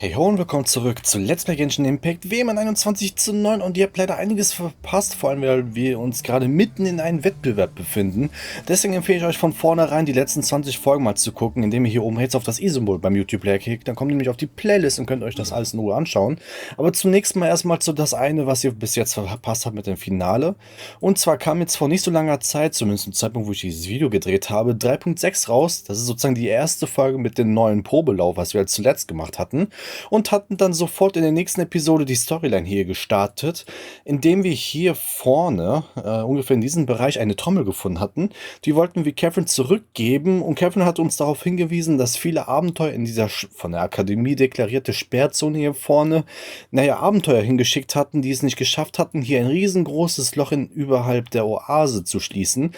Hey ho und willkommen zurück zu Let's Play Genshin Impact WM 21:9 und ihr habt leider einiges verpasst, vor allem weil wir uns gerade mitten in einem Wettbewerb befinden. Deswegen empfehle ich euch von vornherein die letzten 20 Folgen mal zu gucken, indem ihr hier oben rechts auf das i-Symbol beim YouTube-Player klickt. Dann kommt ihr nämlich auf die Playlist und könnt euch das alles in Ruhe anschauen. Aber zunächst mal erstmal zu das eine, was ihr bis jetzt verpasst habt mit dem Finale. Und zwar kam jetzt vor nicht so langer Zeit, zumindest zum Zeitpunkt, wo ich dieses Video gedreht habe, 3.6 raus. Das ist sozusagen die erste Folge mit dem neuen Probelauf, was wir halt zuletzt gemacht hatten. Und hatten dann sofort in der nächsten Episode die Storyline hier gestartet, indem wir hier vorne, ungefähr in diesem Bereich, eine Trommel gefunden hatten. Die wollten wir Catherine zurückgeben und Catherine hat uns darauf hingewiesen, dass viele Abenteuer in dieser von der Akademie deklarierte Sperrzone hier vorne, naja, Abenteuer hingeschickt hatten, die es nicht geschafft hatten, hier ein riesengroßes Loch überhalb der Oase zu schließen.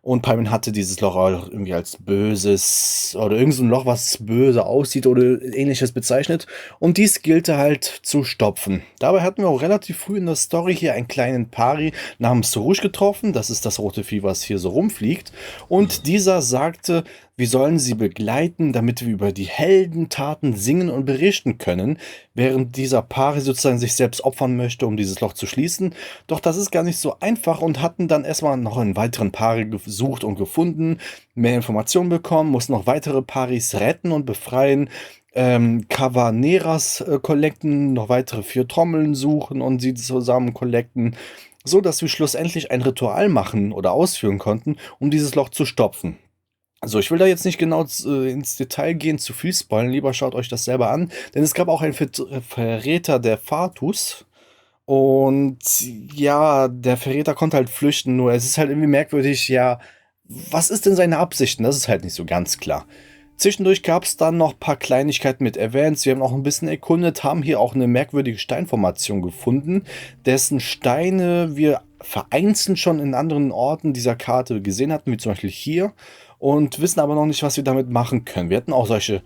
Und Paimon hatte dieses Loch auch irgendwie als böses oder irgend so ein Loch, was böse aussieht oder ähnliches bezeichnet. Und dies gilt halt zu stopfen. Dabei hatten wir auch relativ früh in der Story hier einen kleinen Pari namens Rouge getroffen. Das ist das rote Vieh, was hier so rumfliegt. Und dieser sagte, wir sollen sie begleiten, damit wir über die Heldentaten singen und berichten können, während dieser Pari sozusagen sich selbst opfern möchte, um dieses Loch zu schließen. Doch das ist gar nicht so einfach und hatten dann erstmal noch einen weiteren Pari gesucht und gefunden, mehr Informationen bekommen, mussten noch weitere Paris retten und befreien, Cavaneras collecten, noch weitere 4 Trommeln suchen und sie zusammen collecten, so dass wir schlussendlich ein Ritual machen oder ausführen konnten, um dieses Loch zu stopfen. Also ich will da jetzt nicht genau ins Detail gehen, zu viel spoilern, lieber schaut euch das selber an, denn es gab auch einen Verräter der Fatus und ja, der Verräter konnte halt flüchten, nur es ist halt irgendwie merkwürdig, ja, was ist denn seine Absichten? Das ist halt nicht so ganz klar. Zwischendurch gab es dann noch ein paar Kleinigkeiten mit Events. Wir haben auch ein bisschen erkundet, haben hier auch eine merkwürdige Steinformation gefunden, dessen Steine wir vereinzelt schon in anderen Orten dieser Karte gesehen hatten, wie zum Beispiel hier, und wissen aber noch nicht, was wir damit machen können. Wir hatten auch solche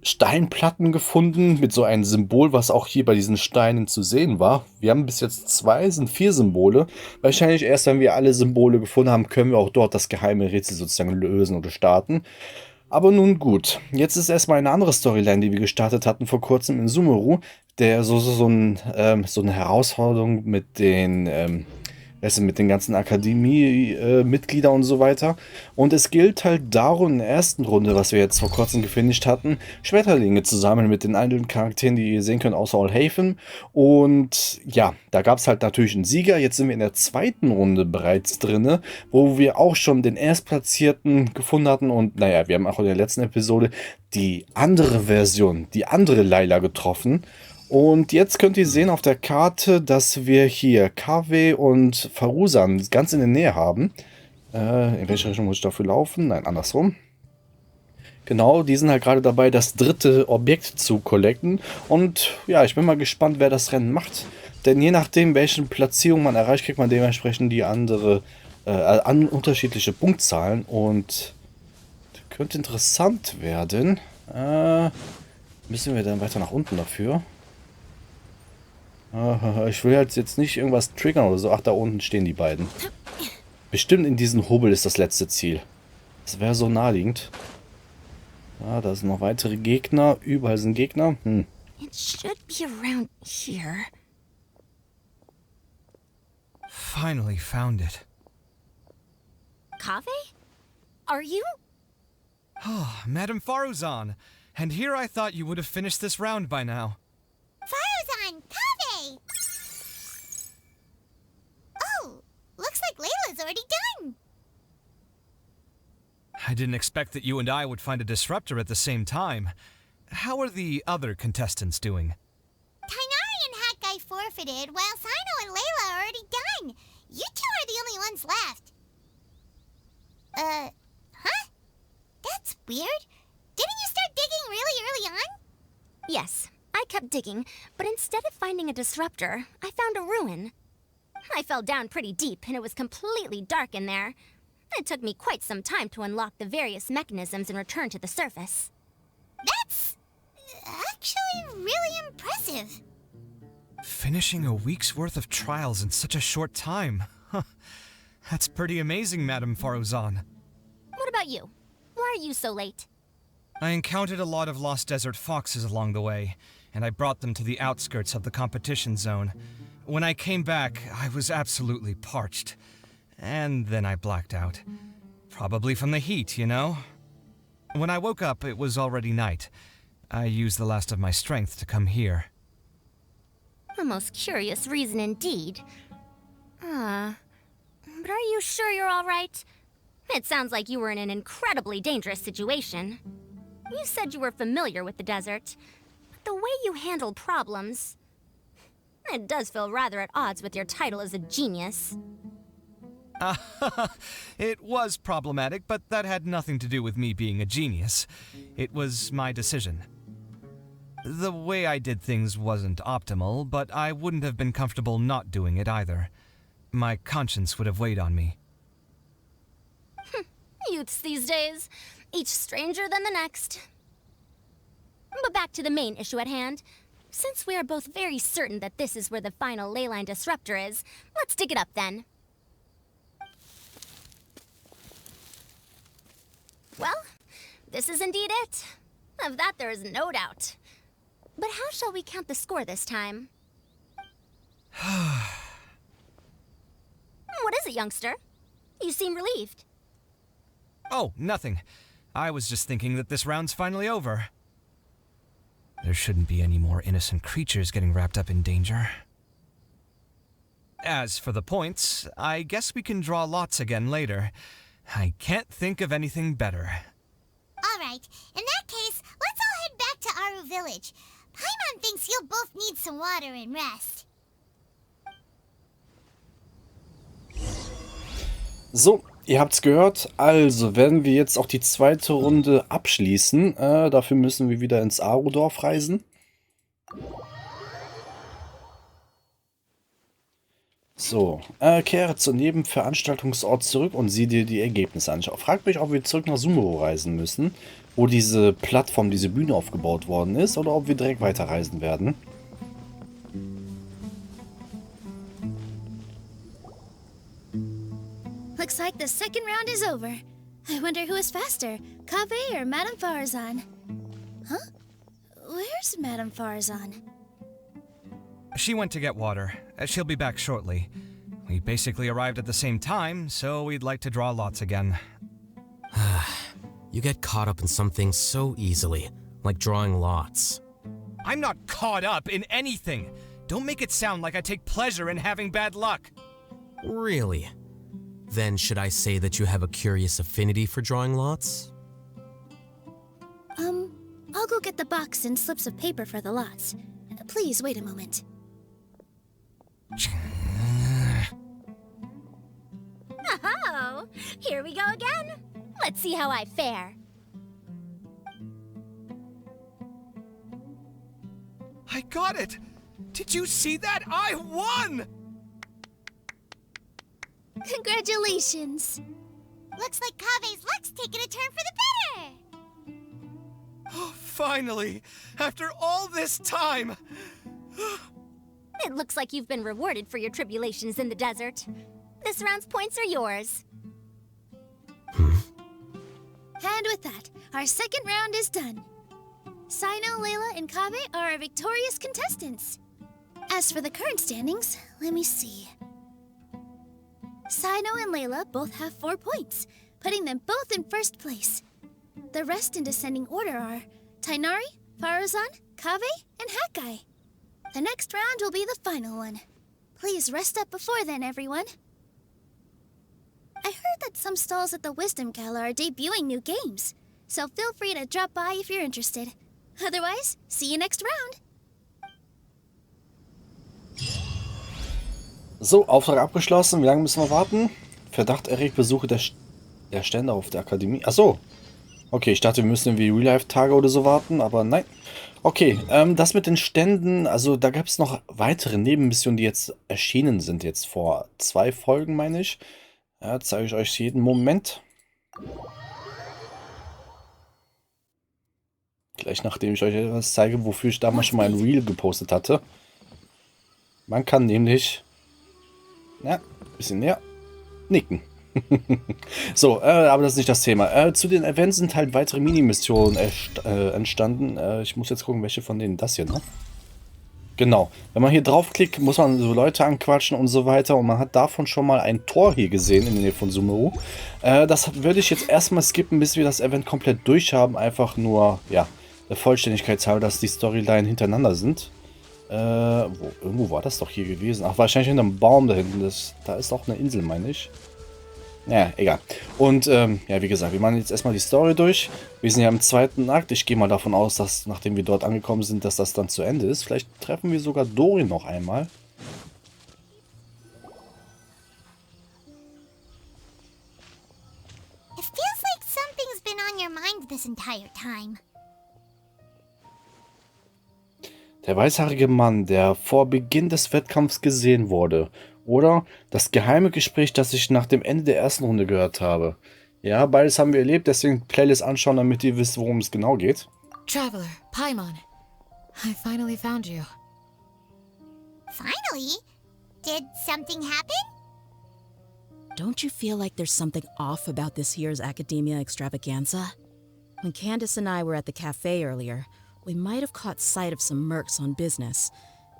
Steinplatten gefunden mit so einem Symbol, was auch hier bei diesen Steinen zu sehen war. Wir haben bis jetzt 2, sind 4 Symbole. Wahrscheinlich erst, wenn wir alle Symbole gefunden haben, können wir auch dort das geheime Rätsel sozusagen lösen oder starten. Aber nun gut, jetzt ist erstmal eine andere Storyline, die wir gestartet hatten vor kurzem in Sumeru, der so eine Herausforderung mit den, weißt du, mit den ganzen Akademie-Mitgliedern und so weiter. Und es gilt halt darum, in der ersten Runde, was wir jetzt vor kurzem gefinisht hatten, Schmetterlinge zu sammeln mit den einzelnen Charakteren, die ihr sehen könnt, außer Allhaven. Und ja, da gab es halt natürlich einen Sieger. Jetzt sind wir in der zweiten Runde bereits drinne, wo wir auch schon den Erstplatzierten gefunden hatten. Und naja, wir haben auch in der letzten Episode die andere Version, die andere Layla getroffen. Und jetzt könnt ihr sehen auf der Karte, dass wir hier KW und Farusan ganz in der Nähe haben. In welche Richtung muss ich dafür laufen? Nein, andersrum. Genau, die sind halt gerade dabei, das dritte Objekt zu collecten. Und ja, ich bin mal gespannt, wer das Rennen macht. Denn je nachdem, welche Platzierung man erreicht, kriegt man dementsprechend die andere, unterschiedliche Punktzahlen. Und das könnte interessant werden. Müssen wir dann weiter nach unten dafür? Ich will jetzt nicht irgendwas triggern oder so. Ach, da unten stehen die beiden. Bestimmt in diesem Hubbel ist das letzte Ziel. Das wäre so naheliegend. Ah, da sind noch weitere Gegner. Überall sind Gegner. It should be around here. Finally found it. Kave? Are you? Ah, Madame Faruzan. And here I thought you would have finished this round by now. Faruzan, Kave! Oh, looks like Layla's already done. I didn't expect that you and I would find a disruptor at the same time. How are the other contestants doing? Tainari and Hakai forfeited, while Sino and Layla are already done. You two are the only ones left. Huh? That's weird. Didn't you start digging really early on? Yes, I kept digging, but instead of finding a disruptor, I found a ruin. I fell down pretty deep, and it was completely dark in there. It took me quite some time to unlock the various mechanisms and return to the surface. That's actually really impressive. Finishing a week's worth of trials in such a short time. Huh. That's pretty amazing, Madame Faruzan. What about you? Why are you so late? I encountered a lot of lost desert foxes along the way, and I brought them to the outskirts of the competition zone. When I came back, I was absolutely parched. And then I blacked out. Probably from the heat, you know? When I woke up, it was already night. I used the last of my strength to come here. A most curious reason indeed. But are you sure you're all right? It sounds like you were in an incredibly dangerous situation. You said you were familiar with the desert. But the way you handle problems... It does feel rather at odds with your title as a genius. It was problematic, but that had nothing to do with me being a genius. It was my decision. The way I did things wasn't optimal, but I wouldn't have been comfortable not doing it either. My conscience would have weighed on me. Youths these days, each stranger than the next. But back to the main issue at hand. Since we are both very certain that this is where the final leyline disruptor is, let's dig it up then. Well, this is indeed it. Of that there is no doubt. But how shall we count the score this time? What is it, youngster? You seem relieved. Oh, nothing. I was just thinking that this round's finally over. There shouldn't be any more innocent creatures getting wrapped up in danger. As for the points, I guess we can draw lots again later. I can't think of anything better. Alright, in that case, let's all head back to Aru Village. Paimon thinks you'll both need some water and rest. So, ihr habt's gehört. Also, werden wir jetzt auch die zweite Runde abschließen. Dafür müssen wir wieder ins Aru-Dorf reisen. So, kehre zum Nebenveranstaltungsort zurück und sieh dir die Ergebnisse an. Fragt mich, ob wir zurück nach Sumeru reisen müssen, wo diese Plattform, diese Bühne aufgebaut worden ist, oder ob wir direkt weiterreisen werden. Looks like the second round is over. I wonder who is faster, Kaveh or Madame Farazan? Huh? Where's Madame Farazan? She went to get water. She'll be back shortly. We basically arrived at the same time, so we'd like to draw lots again. You get caught up in some things so easily, like drawing lots. I'm not caught up in anything. Don't make it sound like I take pleasure in having bad luck. Really? Then should I say that you have a curious affinity for drawing lots? I'll go get the box and slips of paper for the lots. Please wait a moment. Oh, here we go again. Let's see how I fare. I got it! Did you see that? I won! Congratulations! Looks like Kaveh's luck's taking a turn for the better. Oh, finally! After all this time! It looks like you've been rewarded for your tribulations in the desert. This round's points are yours. And with that, our second round is done. Sino, Layla, and Kaveh are our victorious contestants. As for the current standings, let me see. Sino and Layla both have 4 points, putting them both in first place. The rest in descending order are Tainari, Farazan, Kaveh, and Hakai. The next round will be the final one. Please rest up before then, everyone. I heard that some stalls at the Wisdom Gala are debuting new games, so feel free to drop by if you're interested. Otherwise, see you next round. So, Auftrag abgeschlossen. Wie lange müssen wir warten? Verdacht erregt, Besuche der Stände auf der Akademie. Achso. Okay, ich dachte, wir müssen irgendwie Real-Life-Tage oder so warten, aber nein. Okay, das mit den Ständen, also da gab es noch weitere Nebenmissionen, die jetzt erschienen sind, jetzt vor 2 Folgen, meine ich. Ja, zeige ich euch jeden Moment. Gleich nachdem ich euch etwas zeige, wofür ich damals schon mal ein Reel gepostet hatte. Man kann nämlich, ja, ein bisschen näher, nicken. So, aber das ist nicht das Thema. Zu den Events sind halt weitere Mini-Missionen entstanden. Ich muss jetzt gucken, welche von denen das hier, ne? Genau. Wenn man hier draufklickt, muss man so Leute anquatschen und so weiter. Und man hat davon schon mal ein Tor hier gesehen in der Nähe von Sumeru. Das würde ich jetzt erstmal skippen, bis wir das Event komplett durch haben. Einfach nur, ja, der Vollständigkeit halber, dass die Storyline hintereinander sind. Irgendwo war das doch hier gewesen. Ach, wahrscheinlich hinter einem Baum da hinten. Da ist auch eine Insel, meine ich. Ja, egal. Und ja, wie gesagt, wir machen jetzt erstmal die Story durch. Wir sind ja im zweiten Akt. Ich gehe mal davon aus, dass nachdem wir dort angekommen sind, dass das dann zu Ende ist. Vielleicht treffen wir sogar Dori noch einmal. It feels like something's been on your mind this entire time. Der weißhaarige Mann, der vor Beginn des Wettkampfs gesehen wurde. Oder das geheime Gespräch, das ich nach dem Ende der ersten Runde gehört habe. Ja, beides haben wir erlebt, deswegen Playlist anschauen, damit ihr wisst, worum es genau geht. Traveler, Paimon, I finally found you. Finally? Did something happen? Don't you feel like there's something off about this year's Academia Extravaganza? When Candace and I were at the cafe earlier, we might have caught sight of some mercs on business.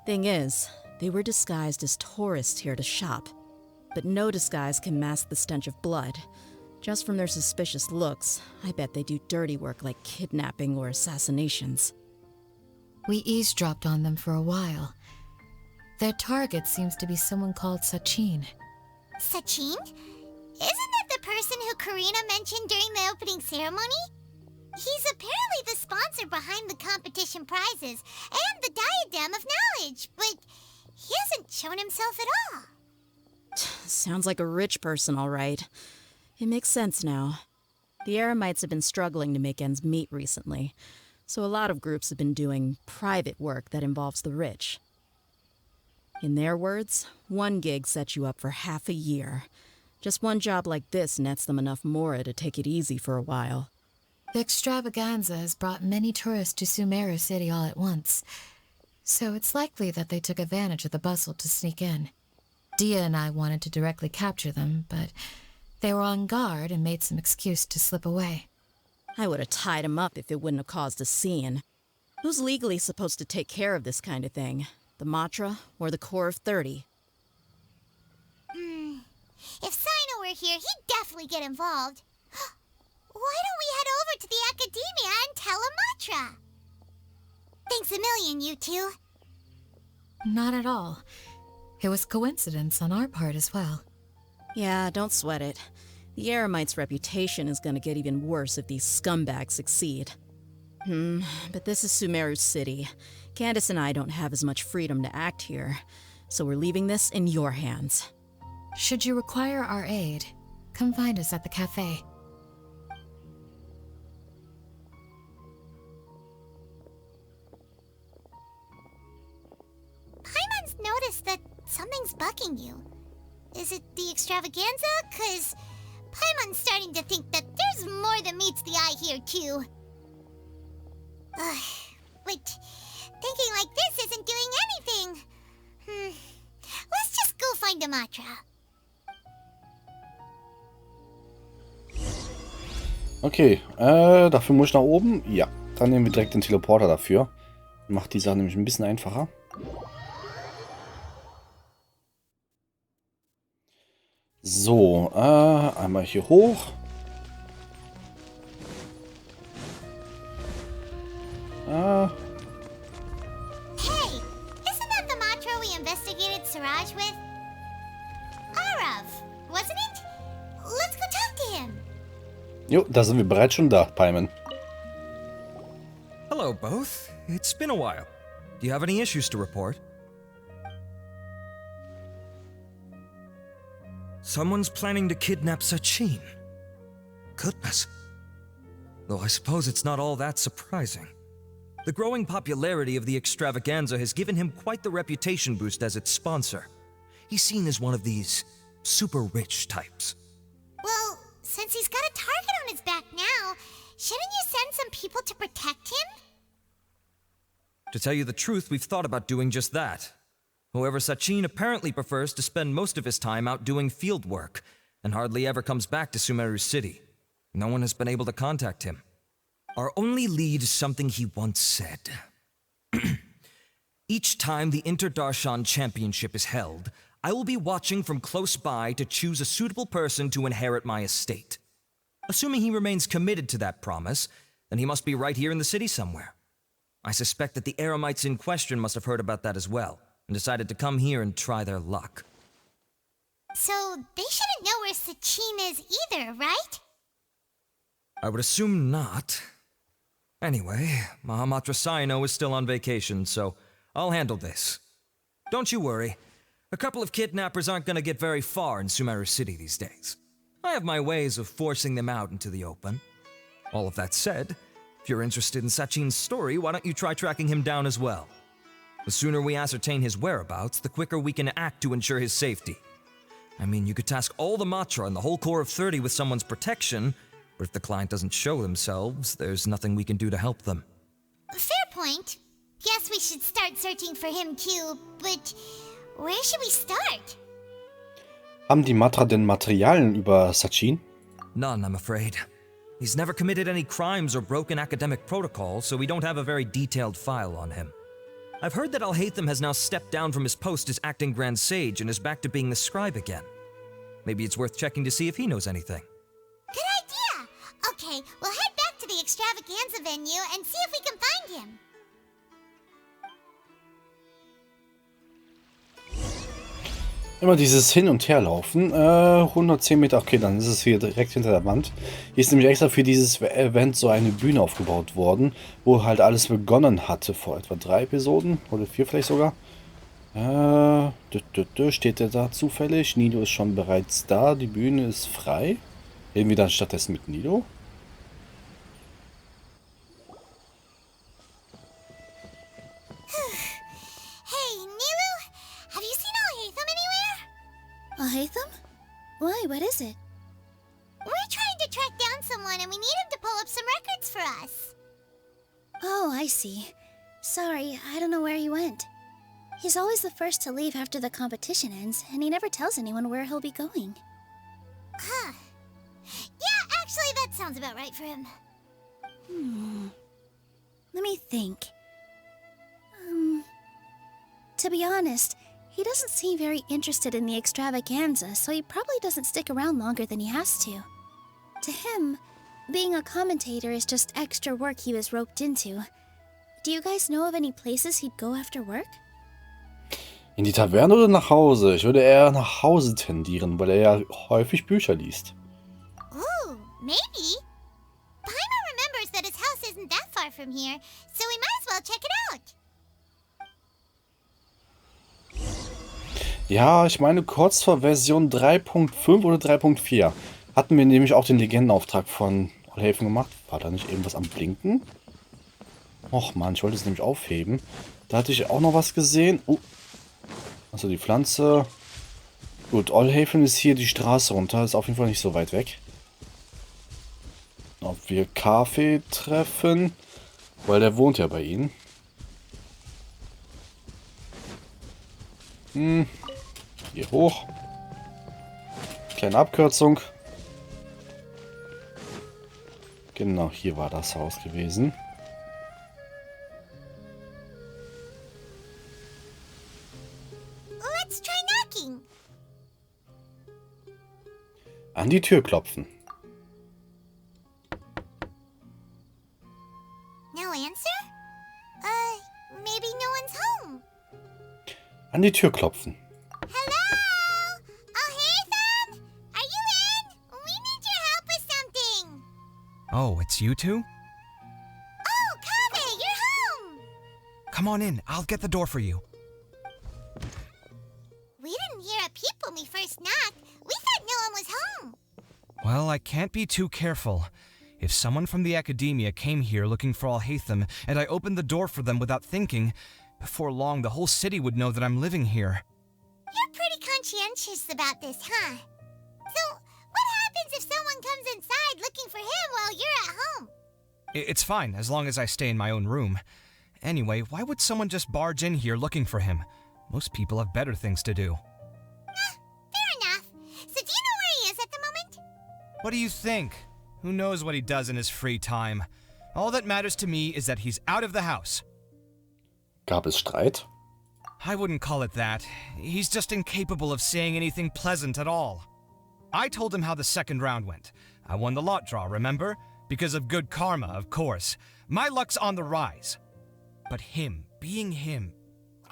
Thing is, they were disguised as tourists here to shop. But no disguise can mask the stench of blood. Just from their suspicious looks, I bet they do dirty work like kidnapping or assassinations. We eavesdropped on them for a while. Their target seems to be someone called Sachin. Sachin? Isn't that the person who Karina mentioned during the opening ceremony? He's apparently the sponsor behind the competition prizes and the Diadem of Knowledge, but he hasn't shown himself at all. Sounds like a rich person, all right. It makes sense now. The Eremites have been struggling to make ends meet recently, so a lot of groups have been doing private work that involves the rich. In their words, one gig sets you up for half a year. Just one job like this nets them enough mora to take it easy for a while. The extravaganza has brought many tourists to Sumeru City all at once, so it's likely that they took advantage of the bustle to sneak in. Dehya and I wanted to directly capture them, but they were on guard and made some excuse to slip away. I would have tied him up if it wouldn't have caused a scene. Who's legally supposed to take care of this kind of thing? The Matra or the Corps of 30? If Sino were here, he'd definitely get involved. Why don't we head over to the Academia and tell Amatra? Thanks a million, you two. Not at all. It was coincidence on our part as well. Yeah, don't sweat it. The Eremites' reputation is gonna get even worse if these scumbags succeed. But this is Sumeru City. Candace and I don't have as much freedom to act here, so we're leaving this in your hands. Should you require our aid, come find us at the cafe. Paimon's noticed that something's bugging you. Is it the extravaganza? 'Cause Paimon's starting to think that there's more than meets the eye here, too. But thinking like this isn't doing anything. Let's just go find Amatra. Okay, dafür muss ich nach oben. Ja, dann nehmen wir direkt den Teleporter dafür. Macht die Sache nämlich ein bisschen einfacher. So, einmal hier hoch. Hey, isn't that the Matra we investigated Siraj with? Arav, wasn't it? Let's go talk to him. Jo, da sind wir bereits schon da, Paimon. Hello, both. It's been a while. Do you have any issues to report? Someone's planning to kidnap Sachin. Goodness. Though I suppose it's not all that surprising. The growing popularity of the extravaganza has given him quite the reputation boost as its sponsor. He's seen as one of these super rich types. Well, since he's got a target on his back now, shouldn't you send some people to protect him? To tell you the truth, we've thought about doing just that. However, Sachin apparently prefers to spend most of his time out doing field work, and hardly ever comes back to Sumeru City. No one has been able to contact him. Our only lead is something he once said. Each time the Inter-Darshan Championship is held, I will be watching from close by to choose a suitable person to inherit my estate. Assuming he remains committed to that promise, then he must be right here in the city somewhere. I suspect that the Eremites in question must have heard about that as well, and decided to come here and try their luck. So they shouldn't know where Sachin is either, right? I would assume not. Anyway, Mahamatra Saino is still on vacation, so I'll handle this. Don't you worry. A couple of kidnappers aren't gonna get very far in Sumeru City these days. I have my ways of forcing them out into the open. All of that said, if you're interested in Sachin's story, why don't you try tracking him down as well? The sooner we ascertain his whereabouts, the quicker we can act to ensure his safety. I mean, you could task all the Matra and the whole Corps of 30 with someone's protection, but if the client doesn't show themselves, there's nothing we can do to help them. Fair point. Guess we should start searching for him too, but where should we start? Haben die Matra denn Materialien über Sachin? None, I'm afraid. He's never committed any crimes or broken academic protocol, so we don't have a very detailed file on him. I've heard that Alhaitham has now stepped down from his post as acting Grand Sage and is back to being the scribe again. Maybe it's worth checking to see if he knows anything. Good idea! Okay, we'll head back to the extravaganza venue and see if we can find him. Immer dieses Hin- und Herlaufen. 110 Meter, okay, dann ist es hier direkt hinter der Wand. Hier ist nämlich extra für dieses Event so eine Bühne aufgebaut worden, wo halt alles begonnen hatte vor etwa 3 Episoden oder 4 vielleicht sogar. Steht der da zufällig? Nido ist schon bereits da, die Bühne ist frei. Reden wir dann stattdessen mit Nido? Alhaitham? Why, what is it? We're trying to track down someone and we need him to pull up some records for us. Oh, I see. Sorry, I don't know where he went. He's always the first to leave after the competition ends, and he never tells anyone where he'll be going. Huh. Yeah, actually that sounds about right for him. Let me think. To be honest, he doesn't seem very interested in the extravaganza, so he probably doesn't stick around longer than he has to. To him, being a commentator is just extra work he was roped into. Do you guys know of any places he'd go after work? In die Taverne oder nach Hause? Ich würde eher nach Hause tendieren, weil er ja häufig Bücher liest. Ooh, maybe. Paimon remembers that his house isn't that far from here, so we might as well check it out. Ja, ich meine, kurz vor Version 3.5 oder 3.4 hatten wir nämlich auch den Legendenauftrag von Alhaitham gemacht. War da nicht irgendwas am Blinken? Och man, ich wollte es nämlich aufheben. Da hatte ich auch noch was gesehen. Also die Pflanze. Gut, Alhaitham ist hier die Straße runter. Ist auf jeden Fall nicht so weit weg. Ob wir Kaffee treffen, weil der wohnt ja bei ihnen. Hier hoch. Kleine Abkürzung. Genau, hier war das Haus gewesen. Let's try knocking. An die Tür klopfen. No answer? Maybe no one's home. An die Tür klopfen. Hello? Alhaitham? Are you in? We need your help with something. Oh, it's you two? Oh, Kaveh, you're home. Come on in, I'll get the door for you. We didn't hear a peep when we first knocked. We thought no one was home. Well, I can't be too careful. If someone from the Academia came here looking for Alhaitham, and I opened the door for them without thinking, before long the whole city would know that I'm living here. You're pretty conscientious about this, huh? So, what happens if someone comes inside looking for him while you're at home? It's fine, as long as I stay in my own room. Anyway, why would someone just barge in here looking for him? Most people have better things to do. Fair enough. So do you know where he is at the What do you think? Who knows what he does in his free time? All that matters to me is that he's out of the house. Gab es Streit? I wouldn't call it that. He's just incapable of saying anything pleasant at all. I told him how the second round went. I won the lot draw, remember? Because of good karma, of course. My luck's on the rise. But him, being him...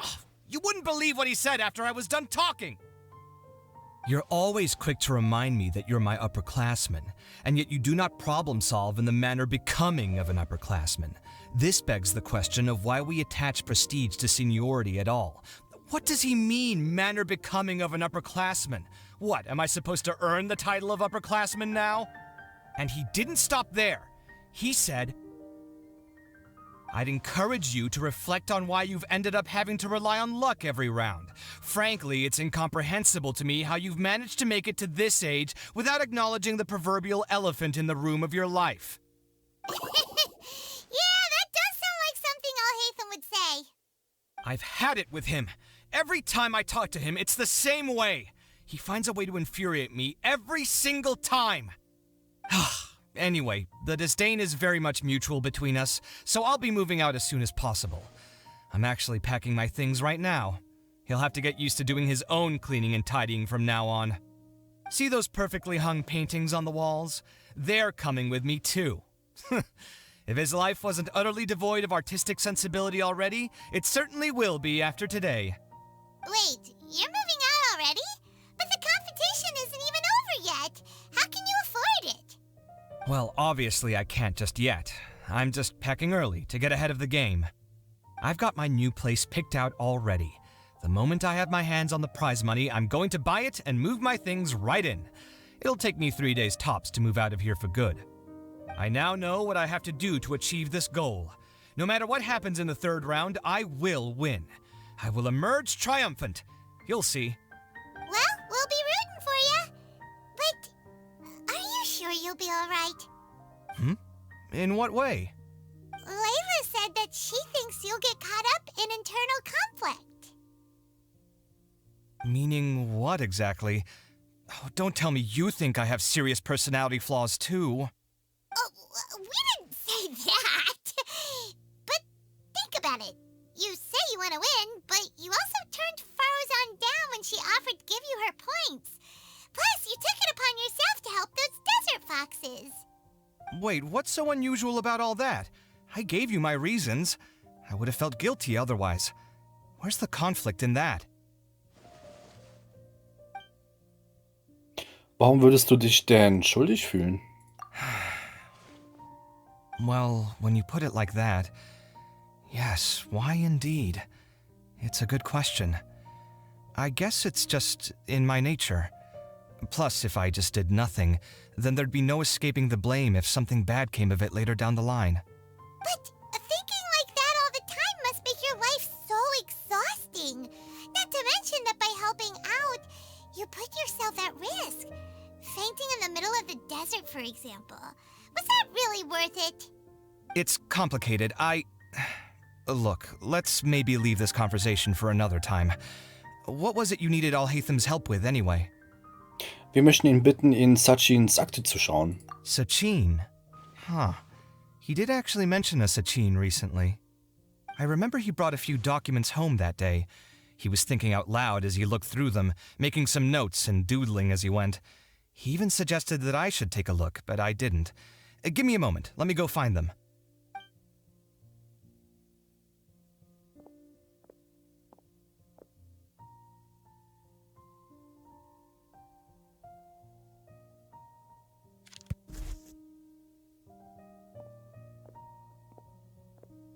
Oh, you wouldn't believe what he said after I was done talking! You're always quick to remind me that you're my upperclassman, and yet you do not problem solve in the manner becoming of an upperclassman. This begs the question of why we attach prestige to seniority at all. What does he mean, manner becoming of an upperclassman? What, am I supposed to earn the title of upperclassman now? And he didn't stop there. He said, I'd encourage you to reflect on why you've ended up having to rely on luck every round. Frankly, it's incomprehensible to me how you've managed to make it to this age without acknowledging the proverbial elephant in the room of your life. Yeah, that does sound like something Alhaitham would say. I've had it with him. Every time I talk to him, it's the same way. He finds a way to infuriate me every single time. Anyway, the disdain is very much mutual between us, so I'll be moving out as soon as possible. I'm actually packing my things right now. He'll have to get used to doing his own cleaning and tidying from now on. See those perfectly hung paintings on the walls? They're coming with me too. If his life wasn't utterly devoid of artistic sensibility already, it certainly will be after today. Wait, you're moving out already? But the competition isn't even over yet. How can you afford it? Well, obviously I can't just yet. I'm just packing early to get ahead of the game. I've got my new place picked out already. The moment I have my hands on the prize money, I'm going to buy it and move my things right in. It'll take me 3 days tops to move out of here for good. I now know what I have to do to achieve this goal. No matter what happens in the third round, I will win. I will emerge triumphant. You'll see. Well, we'll be rooting for you. But are you sure you'll be alright? In what way? Layla said that she thinks you'll get caught up in internal conflict. Meaning what exactly? Oh, don't tell me you think I have serious personality flaws too. Oh, we didn't say that. But think about it. You say you want to win, but you also turned Farozan down when she offered to give you her points. Plus, you took it upon yourself to help those desert foxes. Wait, what's so unusual about all that? I gave you my reasons. I would have felt guilty otherwise. Where's the conflict in that? Warum würdest du dich denn schuldig fühlen? Well, when you put it like that, yes, why indeed? It's a good question. I guess it's just in my nature. Plus, if I just did nothing, then there'd be no escaping the blame if something bad came of it later down the line. But thinking like that all the time must make your life so exhausting. Not to mention that by helping out, you put yourself at risk. Fainting in the middle of the desert, for example. Was that really worth it? It's complicated. Look, let's maybe leave this conversation for another time. What was it you needed Alhaitham's help with, anyway? Wir möchten ihn bitten, in Sachins Akte zu schauen. Sachin? Huh. He did actually mention a Sachin recently. I remember he brought a few documents home that day. He was thinking out loud as he looked through them, making some notes and doodling as he went. He even suggested that I should take a look, but I didn't. Give me a moment. Let me go find them.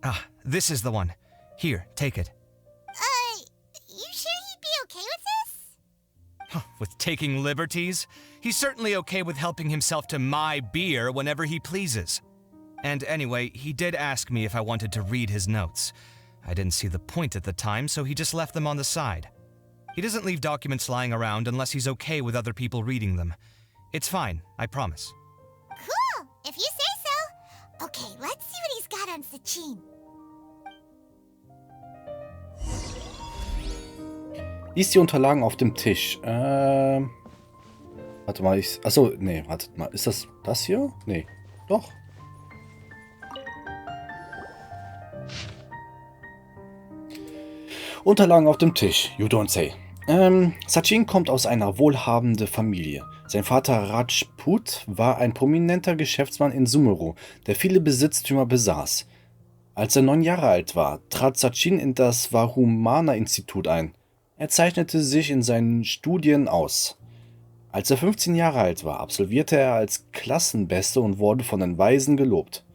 Ah, this is the one. Here, take it. You sure he'd be okay with this? With taking liberties? He's certainly okay with helping himself to my beer whenever he pleases. And anyway, he did ask me if I wanted to read his notes. I didn't see the point at the time, so he just left them on the side. He doesn't leave documents lying around unless he's okay with other people reading them. It's fine, I promise. Cool, if you say so. Okay, let's see what he's got on Sachin. Lies die Unterlagen auf dem Tisch. Warte mal, achso, nee, wartet mal. Ist das hier? Nee, doch. Unterlagen auf dem Tisch. You don't say. Sachin kommt aus einer wohlhabenden Familie. Sein Vater Rajput war ein prominenter Geschäftsmann in Sumeru, der viele Besitztümer besaß. Als er 9 Jahre alt war, trat Sachin in das Varumana-Institut ein. Er zeichnete sich in seinen Studien aus. Als er 15 Jahre alt war, absolvierte er als Klassenbeste und wurde von den Weisen gelobt.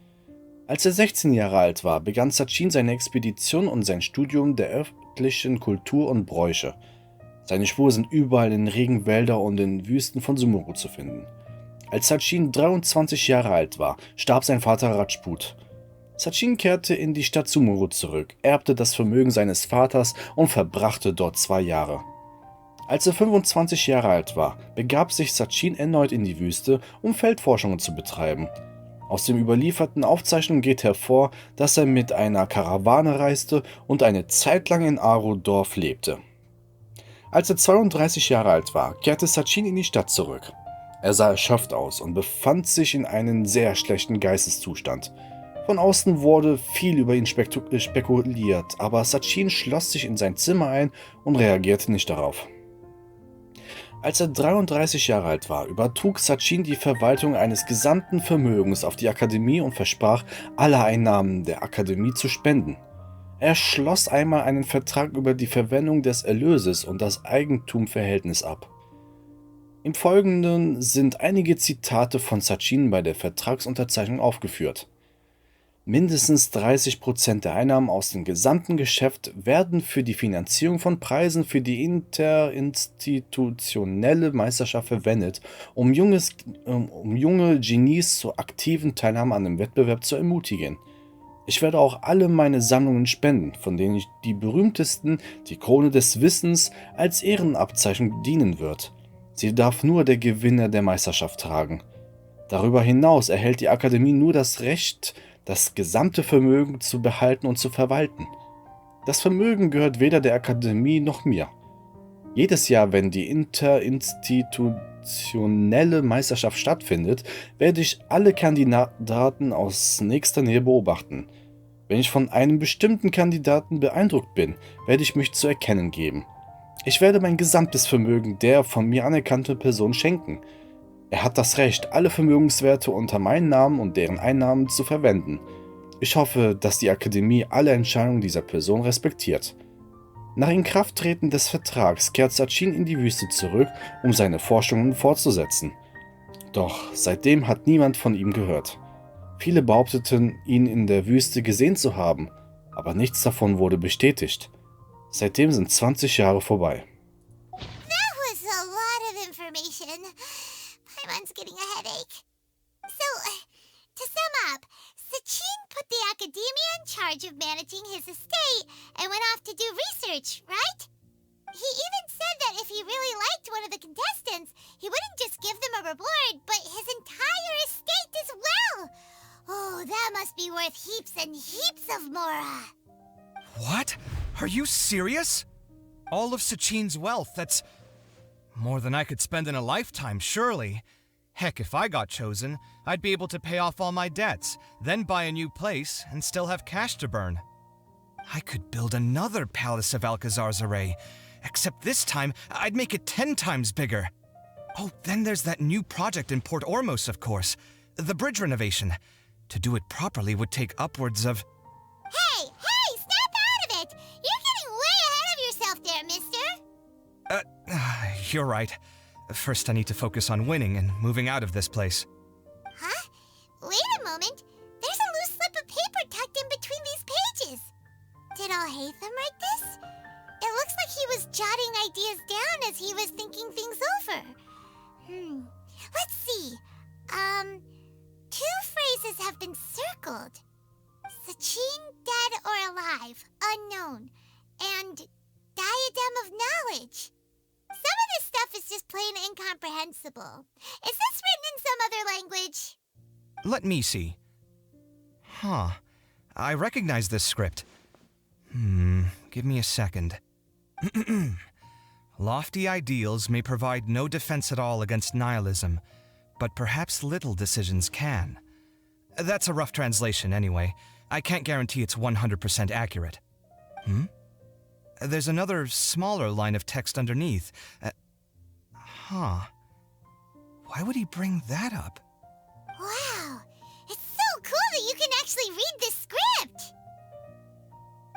Als er 16 Jahre alt war, begann Sachin seine Expedition und sein Studium der örtlichen Kultur und Bräuche. Seine Spuren sind überall in Regenwälder und in Wüsten von Sumeru zu finden. Als Sachin 23 Jahre alt war, starb sein Vater Rajput. Sachin kehrte in die Stadt Sumeru zurück, erbte das Vermögen seines Vaters und verbrachte dort 2 Jahre. Als er 25 Jahre alt war, begab sich Sachin erneut in die Wüste, um Feldforschungen zu betreiben. Aus den überlieferten Aufzeichnungen geht hervor, dass er mit einer Karawane reiste und eine Zeit lang in Aro-Dorf lebte. Als er 32 Jahre alt war, kehrte Sachin in die Stadt zurück. Er sah erschöpft aus und befand sich in einem sehr schlechten Geisteszustand. Von außen wurde viel über ihn spekuliert, aber Sachin schloss sich in sein Zimmer ein und reagierte nicht darauf. Als er 33 Jahre alt war, übertrug Sachin die Verwaltung eines gesamten Vermögens auf die Akademie und versprach, alle Einnahmen der Akademie zu spenden. Er schloss einmal einen Vertrag über die Verwendung des Erlöses und das Eigentumverhältnis ab. Im Folgenden sind einige Zitate von Sachin bei der Vertragsunterzeichnung aufgeführt. Mindestens 30% der Einnahmen aus dem gesamten Geschäft werden für die Finanzierung von Preisen für die interinstitutionelle Meisterschaft verwendet, um junge Genies zur aktiven Teilnahme an dem Wettbewerb zu ermutigen. Ich werde auch alle meine Sammlungen spenden, von denen die berühmtesten, die Krone des Wissens, als Ehrenabzeichen dienen wird. Sie darf nur der Gewinner der Meisterschaft tragen. Darüber hinaus erhält die Akademie nur das Recht, das gesamte Vermögen zu behalten und zu verwalten. Das Vermögen gehört weder der Akademie noch mir. Jedes Jahr, wenn die interinstitutionelle Meisterschaft stattfindet, werde ich alle Kandidaten aus nächster Nähe beobachten. Wenn ich von einem bestimmten Kandidaten beeindruckt bin, werde ich mich zu erkennen geben. Ich werde mein gesamtes Vermögen der von mir anerkannten Person schenken. Er hat das Recht, alle Vermögenswerte unter meinen Namen und deren Einnahmen zu verwenden. Ich hoffe, dass die Akademie alle Entscheidungen dieser Person respektiert. Nach Inkrafttreten des Vertrags kehrt Sachin in die Wüste zurück, um seine Forschungen fortzusetzen. Doch seitdem hat niemand von ihm gehört. Viele behaupteten, ihn in der Wüste gesehen zu haben, aber nichts davon wurde bestätigt. Seitdem sind 20 Jahre vorbei. That was a lot of information. My mind's getting a headache. So, to sum up, Sachin put the Akademie in charge of managing his estate and went off to do research, right? He even said that if he really liked one of the contestants, he wouldn't just give them a reward, but his entire estate as well. Oh, that must be worth heaps and heaps of mora. What? Are you serious? All of Sachin's wealth, that's more than I could spend in a lifetime, surely. Heck, if I got chosen, I'd be able to pay off all my debts, then buy a new place, and still have cash to burn. I could build another Palace of Alcazar's Array, except this time, I'd make it 10 times bigger. Oh, then there's that new project in Port Ormos, of course. The bridge renovation. To do it properly would take upwards of... Hey, snap out of it! You're getting way ahead of yourself there, mister. You're right. First, I need to focus on winning and moving out of this place. Huh? Wait a moment. There's a loose slip of paper tucked in between these pages. Did Alhaitham write this? It looks like he was jotting ideas down as he was thinking things over. Let's see. 2 phrases have been circled. Sachin, dead or alive, unknown, and diadem of knowledge. Some of this stuff is just plain incomprehensible. Is this written in some other language? Let me see. Huh. I recognize this script. Give me a second. Lofty ideals may provide no defense at all against nihilism, but perhaps little decisions can. That's a rough translation anyway. I can't guarantee it's 100% accurate. There's another smaller line of text underneath. Why would he bring that up? Wow, it's so cool that you can actually read this script!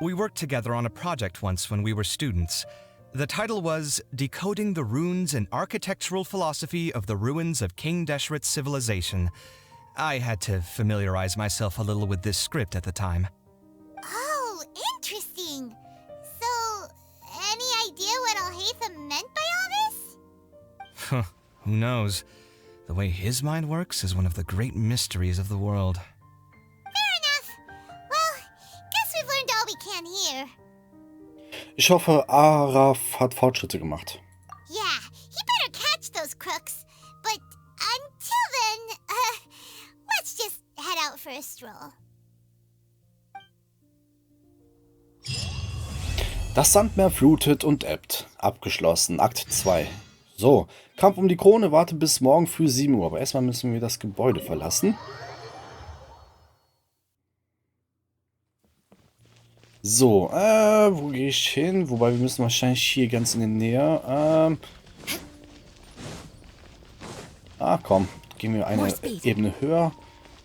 We worked together on a project once when we were students. The title was Decoding the Runes and Architectural Philosophy of the Ruins of King Deshret's Civilization. I had to familiarize myself a little with this script at the time. Oh, interesting. So, any idea what Alhaitham meant by all this? Who knows? The way his mind works is one of the great mysteries of the world. Fair enough. Well, guess we've learned all we can here. Ich hoffe, Araf hat Fortschritte gemacht. Yeah, he better catch those crooks. But until then, let's just head out for a stroll. Das Sandmeer flutet und ebbt. Abgeschlossen. Akt 2. So, Kampf um die Krone wartet bis morgen früh 7 Uhr. Aber erstmal müssen wir das Gebäude verlassen. So, wo gehe ich hin? Wobei, wir müssen wahrscheinlich hier ganz in der Nähe. Komm. Gehen wir eine Ebene höher,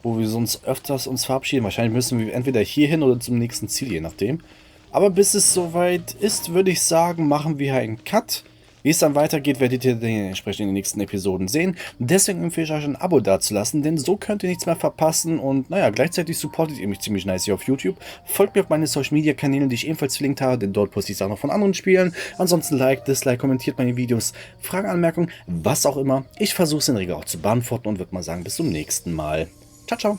wo wir sonst öfters uns verabschieden. Wahrscheinlich müssen wir entweder hier hin oder zum nächsten Ziel, je nachdem. Aber bis es soweit ist, würde ich sagen, machen wir einen Cut. Wie es dann weitergeht, werdet ihr entsprechend in den nächsten Episoden sehen. Deswegen empfehle ich euch ein Abo dazulassen, denn so könnt ihr nichts mehr verpassen. Und naja, gleichzeitig supportet ihr mich ziemlich nice hier auf YouTube. Folgt mir auf meine Social Media Kanälen, die ich ebenfalls verlinkt habe, denn dort poste ich auch noch von anderen Spielen. Ansonsten liked, dislike, kommentiert meine Videos, Fragen, Anmerkungen, was auch immer. Ich versuche es in der Regel auch zu beantworten und würde mal sagen, bis zum nächsten Mal. Ciao, ciao.